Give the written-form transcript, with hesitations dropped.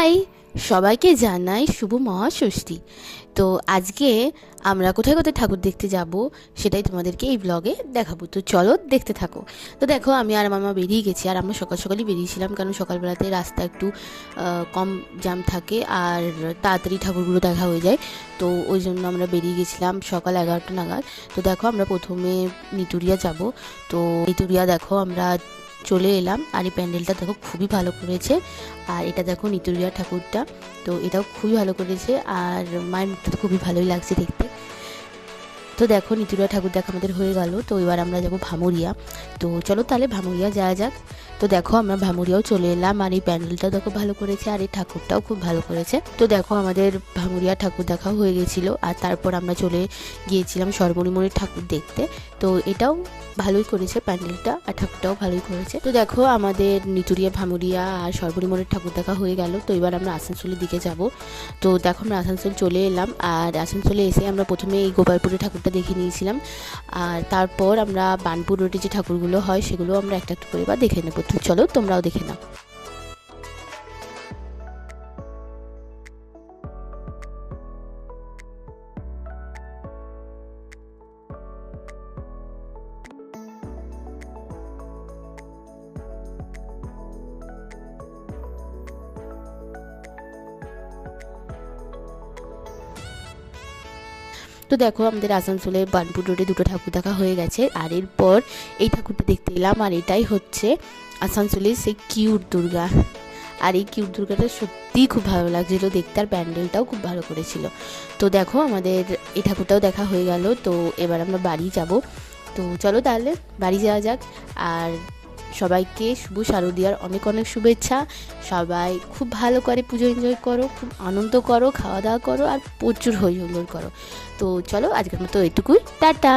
High, সবাইকে জানাই শুভ মহাষষ্ঠী। তো আজকে আমরা কোথায় কোথায় ঠাকুর দেখতে যাব সেটাই তোমাদেরকে এই ব্লগে দেখাবো। তো চলো দেখতে থাকো। তো দেখো, আমি আর মামা বেরিয়ে গেছি, আর আমরা সকাল সকালই বেরিয়েছিলাম, কারণ সকালবেলাতে রাস্তা একটু কম জ্যাম থাকে আর তাড়াতাড়ি ঠাকুরগুলো দেখা হয়ে যায়। তো ওই জন্য আমরা বেরিয়ে গেছিলাম সকাল 11টা নাগাদ। তো দেখো, আমরা প্রথমে নিতুরিয়া যাব। তো নিতুরিয়া দেখো আমরা চলে এলাম, আর এই প্যান্ডেলটা দেখো খুবই ভালো করেছে। আর এটা দেখো নিতুরিয়া ঠাকুরটা, তো এটাও খুবই ভালো করেছে, আর মায়ের মুখটা তো খুবই ভালোই লাগছে দেখতে। তো দেখো নিতুরিয়া ঠাকুর দেখা আমাদের হয়ে গেল। তো এবার আমরা যাবো ভামুরিয়া। তো চলো তাহলে ভামুরিয়া যাওয়া যাক। তো দেখো আমরা ভামুরিয়াও চলে এলাম, আর এই প্যান্ডেলটাও দেখো ভালো করেছে, আর এই ঠাকুরটাও খুব ভালো করেছে। তো দেখো আমাদের ভামুরিয়া ঠাকুর দেখা হয়ে গেছিলো, আর তারপর আমরা চলে গিয়েছিলাম সর্বনিমনের ঠাকুর দেখতে। তো এটাও ভালোই করেছে প্যান্ডেলটা, আর ঠাকুরটাও ভালোই করেছে। তো দেখো আমাদের নিতুরিয়া, ভামুরিয়া আর সর্বনিমনের ঠাকুর দেখা হয়ে গেল। তো এবার আমরা আসানসোলের দিকে যাব। তো দেখো আমরা আসানসোল চলে এলাম, আর আসানসোলে এসে আমরা প্রথমে এই গোপালপুরের ঠাকুরটা দেখে নিয়েছিলাম, আর তারপর আমরা বানপুর রোডে যে ঠাকুরগুলো হয় সেগুলো আমরা একটা একটা করে বা দেখে নেবো। তো চলো তোমরাও দেখে নাও। তো দেখো আমাদের আসানসোলে বার্নপুর রোডে দুটো ঠাকুর দেখা হয়ে গেছে, আর এরপর এই ঠাকুরটা দেখতে এলাম, আর এটাই হচ্ছে আসানসোলের সেই কিউট দুর্গা। আর এই কিউট দুর্গাটা সত্যিই খুব ভালো লাগছিলো দেখতে, আর প্যান্ডেলটাও খুব ভালো করেছিল। তো দেখো আমাদের এই ঠাকুরটাও দেখা হয়ে গেল। তো এবার আমরা বাড়ি যাব। তো চলো তাহলে বাড়ি যাওয়া যাক। আর সবাইকে শুভ শারদীয়ার অনেক অনেক শুভেচ্ছা। সবাই খুব ভালো করে পুজো এনজয় করো, খুব আনন্দ করো, খাওয়া দাওয়া করো, আর প্রচুর হই হুল্লোড় করো। তো চলো আজকের মতো এটুকুই, টাটা।